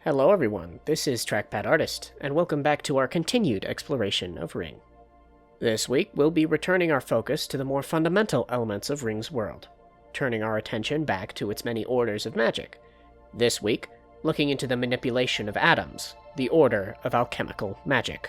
Hello everyone, this is Trackpad Artist, and welcome back to our continued exploration of Ryng. This week, we'll be returning our focus to the more fundamental elements of Ryng's world, turning our attention back to its many orders of magic. This week, looking into the manipulation of atoms, the order of alchemical magic.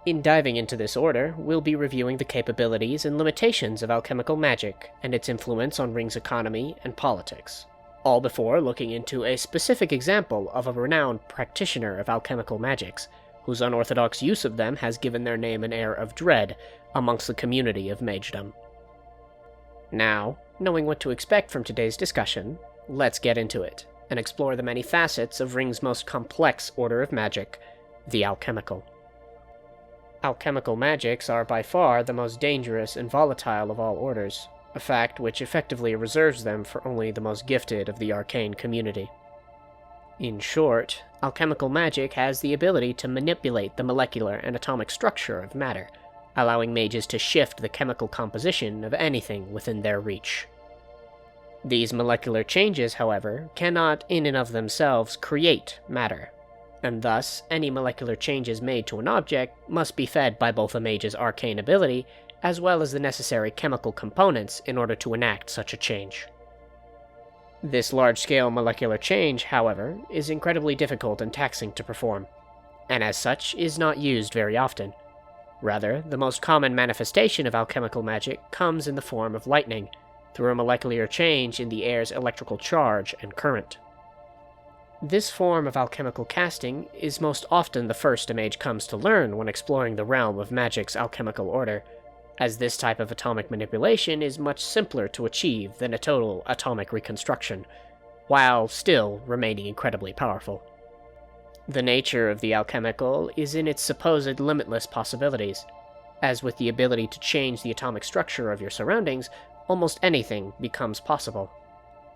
In diving into this order, we'll be reviewing the capabilities and limitations of alchemical magic and its influence on Ryng's economy and politics, all before looking into a specific example of a renowned practitioner of alchemical magics, whose unorthodox use of them has given their name an air of dread amongst the community of Magedom. Now, knowing what to expect from today's discussion, let's get into it, and explore the many facets of Ryng's most complex order of magic, the alchemical. Alchemical magics are by far the most dangerous and volatile of all orders, a fact which effectively reserves them for only the most gifted of the arcane community. In short, alchemical magic has the ability to manipulate the molecular and atomic structure of matter, allowing mages to shift the chemical composition of anything within their reach. These molecular changes, however, cannot in and of themselves create matter, and thus any molecular changes made to an object must be fed by both a mage's arcane ability as well as the necessary chemical components in order to enact such a change. This large-scale molecular change, however, is incredibly difficult and taxing to perform, and as such is not used very often. Rather, the most common manifestation of alchemical magic comes in the form of lightning, through a molecular change in the air's electrical charge and current. This form of alchemical casting is most often the first a mage comes to learn when exploring the realm of magic's alchemical order, as this type of atomic manipulation is much simpler to achieve than a total atomic reconstruction, while still remaining incredibly powerful. The nature of the alchemical is in its supposed limitless possibilities, as with the ability to change the atomic structure of your surroundings, almost anything becomes possible.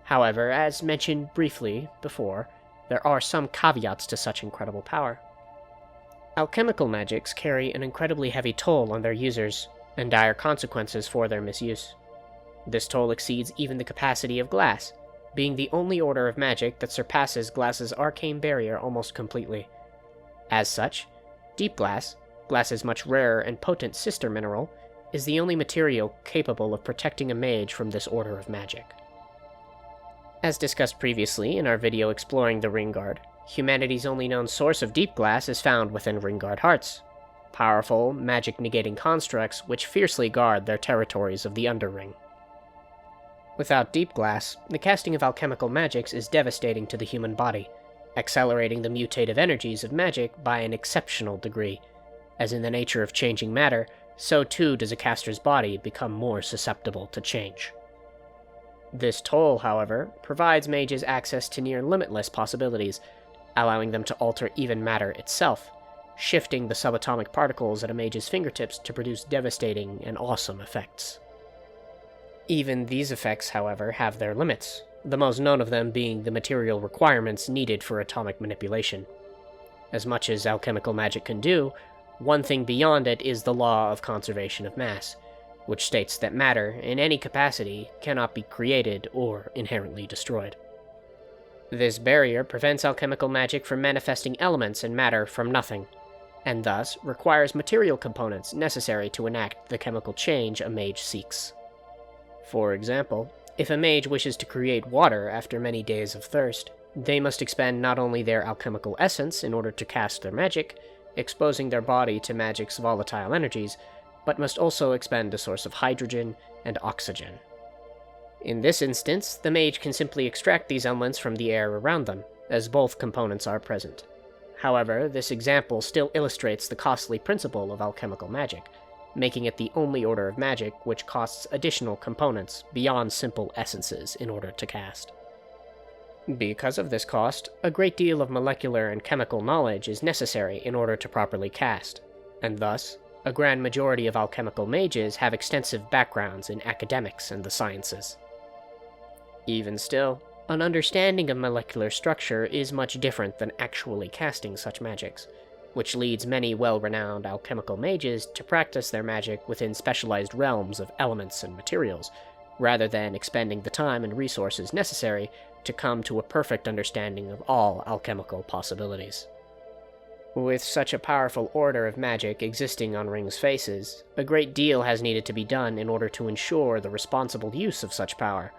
However, as mentioned briefly before, there are some caveats to such incredible power. Alchemical magics carry an incredibly heavy toll on their users, and dire consequences for their misuse. This toll exceeds even the capacity of glass, being the only order of magic that surpasses glass's arcane barrier almost completely. As such, deep glass, glass's much rarer and potent sister mineral, is the only material capable of protecting a mage from this order of magic. As discussed previously in our video exploring the Ryng, humanity's only known source of deep glass is found within Ryng hearts, powerful, magic-negating constructs which fiercely guard their territories of the Underring. Without deep glass, the casting of alchemical magics is devastating to the human body, accelerating the mutative energies of magic by an exceptional degree. As in the nature of changing matter, so too does a caster's body become more susceptible to change. This toll, however, provides mages access to near limitless possibilities, allowing them to alter even matter itself, shifting the subatomic particles at a mage's fingertips to produce devastating and awesome effects. Even these effects, however, have their limits, the most known of them being the material requirements needed for atomic manipulation. As much as alchemical magic can do, one thing beyond it is the law of conservation of mass, which states that matter, in any capacity, cannot be created or inherently destroyed. This barrier prevents alchemical magic from manifesting elements and matter from nothing, and thus requires material components necessary to enact the chemical change a mage seeks. For example, if a mage wishes to create water after many days of thirst, they must expend not only their alchemical essence in order to cast their magic, exposing their body to magic's volatile energies, but must also expend a source of hydrogen and oxygen. In this instance, the mage can simply extract these elements from the air around them, as both components are present. However, this example still illustrates the costly principle of alchemical magic, making it the only order of magic which costs additional components beyond simple essences in order to cast. Because of this cost, a great deal of molecular and chemical knowledge is necessary in order to properly cast, and thus, a grand majority of alchemical mages have extensive backgrounds in academics and the sciences. Even still, an understanding of molecular structure is much different than actually casting such magics, which leads many well-renowned alchemical mages to practice their magic within specialized realms of elements and materials, rather than expending the time and resources necessary to come to a perfect understanding of all alchemical possibilities. With such a powerful order of magic existing on Ryng's faces, a great deal has needed to be done in order to ensure the responsible use of such power,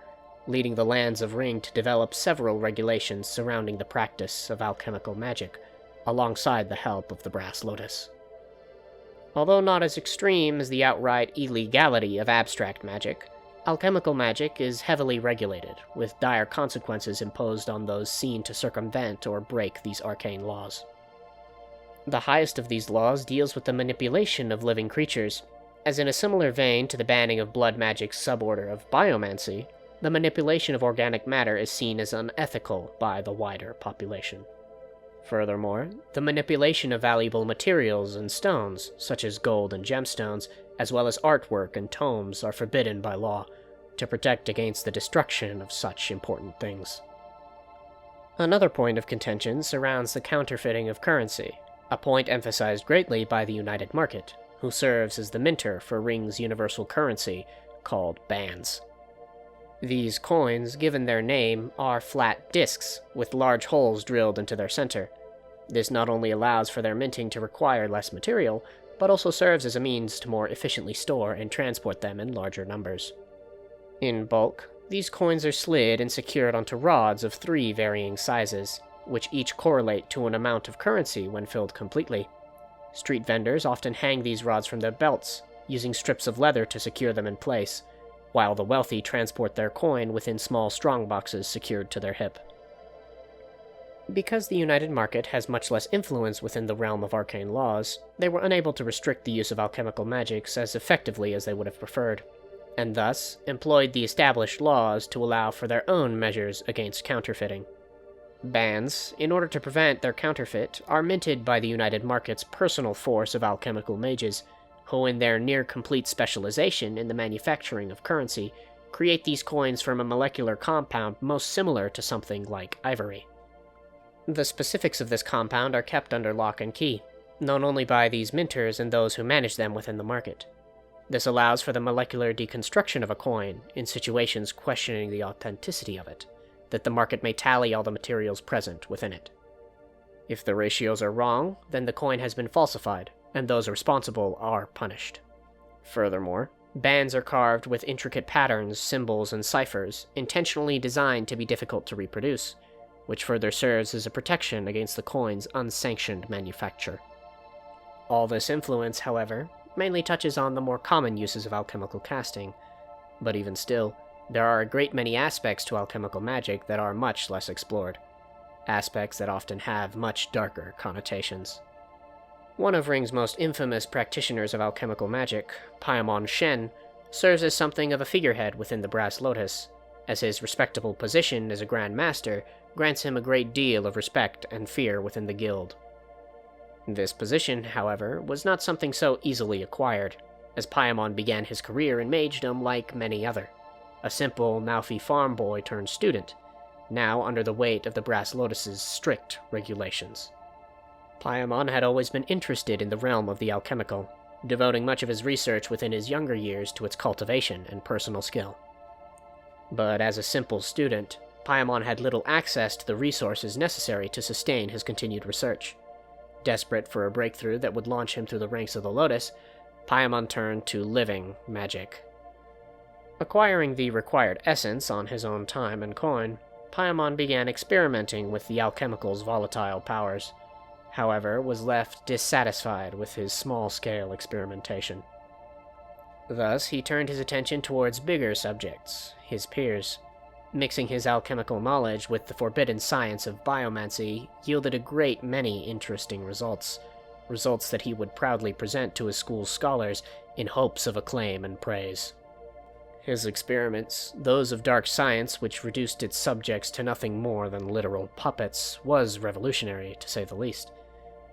leading the lands of Ryng to develop several regulations surrounding the practice of alchemical magic, alongside the help of the Brass Lotus. Although not as extreme as the outright illegality of abstract magic, alchemical magic is heavily regulated, with dire consequences imposed on those seen to circumvent or break these arcane laws. The highest of these laws deals with the manipulation of living creatures, as in a similar vein to the banning of blood magic's suborder of biomancy, the manipulation of organic matter is seen as unethical by the wider population. Furthermore, the manipulation of valuable materials and stones, such as gold and gemstones, as well as artwork and tomes, are forbidden by law, to protect against the destruction of such important things. Another point of contention surrounds the counterfeiting of currency, a point emphasized greatly by the United Market, who serves as the minter for Ryng's universal currency, called bands. These coins, given their name, are flat discs, with large holes drilled into their center. This not only allows for their minting to require less material, but also serves as a means to more efficiently store and transport them in larger numbers. In bulk, these coins are slid and secured onto rods of 3 varying sizes, which each correlate to an amount of currency when filled completely. Street vendors often hang these rods from their belts, using strips of leather to secure them in place, while the wealthy transport their coin within small strongboxes secured to their hip. Because the United Market has much less influence within the realm of arcane laws, they were unable to restrict the use of alchemical magics as effectively as they would have preferred, and thus employed the established laws to allow for their own measures against counterfeiting. Bands, in order to prevent their counterfeit, are minted by the United Market's personal force of alchemical mages, who in their near-complete specialization in the manufacturing of currency, create these coins from a molecular compound most similar to something like ivory. The specifics of this compound are kept under lock and key, known only by these minters and those who manage them within the market. This allows for the molecular deconstruction of a coin in situations questioning the authenticity of it, that the market may tally all the materials present within it. If the ratios are wrong, then the coin has been falsified, and those responsible are punished. Furthermore, bands are carved with intricate patterns, symbols, and ciphers, intentionally designed to be difficult to reproduce, which further serves as a protection against the coin's unsanctioned manufacture. All this influence, however, mainly touches on the more common uses of alchemical casting, but even still, there are a great many aspects to alchemical magic that are much less explored, aspects that often have much darker connotations. One of Ryng's most infamous practitioners of alchemical magic, Pyon Shen, serves as something of a figurehead within the Brass Lotus, as his respectable position as a Grand Master grants him a great deal of respect and fear within the guild. This position, however, was not something so easily acquired, as Pyon began his career in Magedom like many other, a simple Malfi farm boy turned student, now under the weight of the Brass Lotus's strict regulations. Pyon had always been interested in the realm of the alchemical, devoting much of his research within his younger years to its cultivation and personal skill. But as a simple student, Pyon had little access to the resources necessary to sustain his continued research. Desperate for a breakthrough that would launch him through the ranks of the Lotus, Pyon turned to living magic. Acquiring the required essence on his own time and coin, Pyon began experimenting with the alchemical's volatile powers, however, was left dissatisfied with his small-scale experimentation. Thus, he turned his attention towards bigger subjects, his peers. Mixing his alchemical knowledge with the forbidden science of biomancy yielded a great many interesting results that he would proudly present to his school's scholars in hopes of acclaim and praise. His experiments, those of dark science which reduced its subjects to nothing more than literal puppets, was revolutionary, to say the least.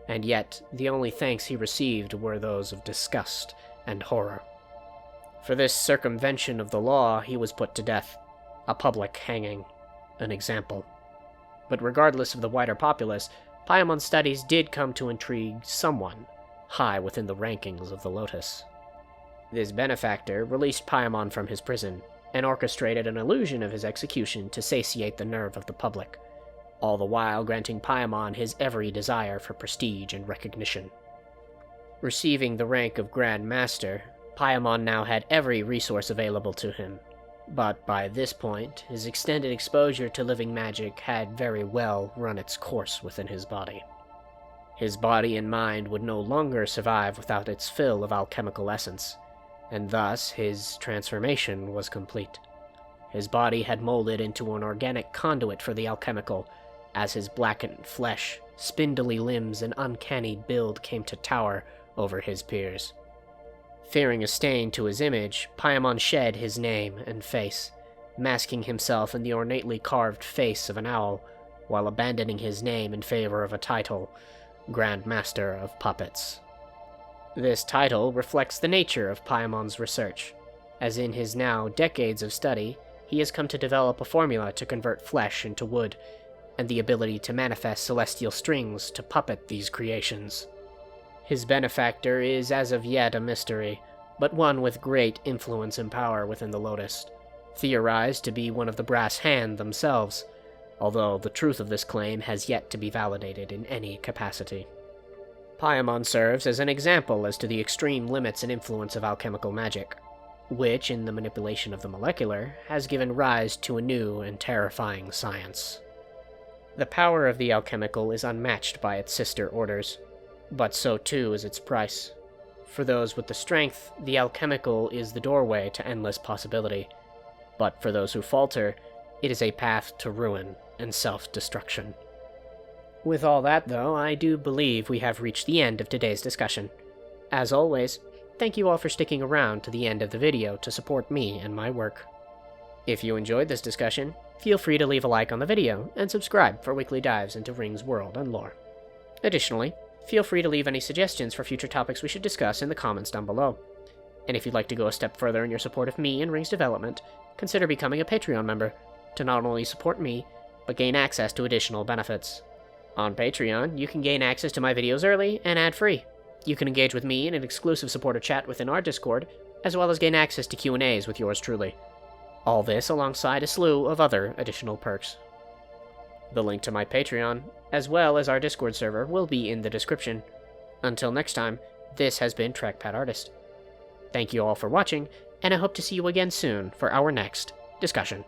And yet, the only thanks he received were those of disgust and horror. For this circumvention of the law, he was put to death, a public hanging, an example. But regardless of the wider populace, Pyon's studies did come to intrigue someone high within the rankings of the Lotus. This benefactor released Pyon from his prison, and orchestrated an illusion of his execution to satiate the nerve of the public, all the while granting Paimon his every desire for prestige and recognition. Receiving the rank of Grand Master, Paimon now had every resource available to him, but by this point, his extended exposure to living magic had very well run its course within his body. His body and mind would no longer survive without its fill of alchemical essence, and thus his transformation was complete. His body had molded into an organic conduit for the alchemical, as his blackened flesh, spindly limbs, and uncanny build came to tower over his peers. Fearing a stain to his image, Paimon shed his name and face, masking himself in the ornately carved face of an owl, while abandoning his name in favor of a title, Grand Master of Puppets. This title reflects the nature of Paimon's research, as in his now decades of study, he has come to develop a formula to convert flesh into wood, and the ability to manifest celestial strings to puppet these creations. His benefactor is as of yet a mystery, but one with great influence and power within the Lotus, theorized to be one of the Brass Hand themselves, although the truth of this claim has yet to be validated in any capacity. Paimon serves as an example as to the extreme limits and influence of alchemical magic, which, in the manipulation of the molecular, has given rise to a new and terrifying science. The power of the alchemical is unmatched by its sister orders, but so too is its price. For those with the strength, the alchemical is the doorway to endless possibility, but for those who falter, it is a path to ruin and self-destruction. With all that, though, I do believe we have reached the end of today's discussion. As always, thank you all for sticking around to the end of the video to support me and my work. If you enjoyed this discussion, feel free to leave a like on the video and subscribe for weekly dives into Ryng's world and lore. Additionally, feel free to leave any suggestions for future topics we should discuss in the comments down below. And if you'd like to go a step further in your support of me and Ryng's development, consider becoming a Patreon member to not only support me, but gain access to additional benefits. On Patreon, you can gain access to my videos early and ad-free. You can engage with me in an exclusive supporter chat within our Discord, as well as gain access to Q&As with yours truly. All this alongside a slew of other additional perks. The link to my Patreon, as well as our Discord server, will be in the description. Until next time, this has been Trackpad Artist. Thank you all for watching, and I hope to see you again soon for our next discussion.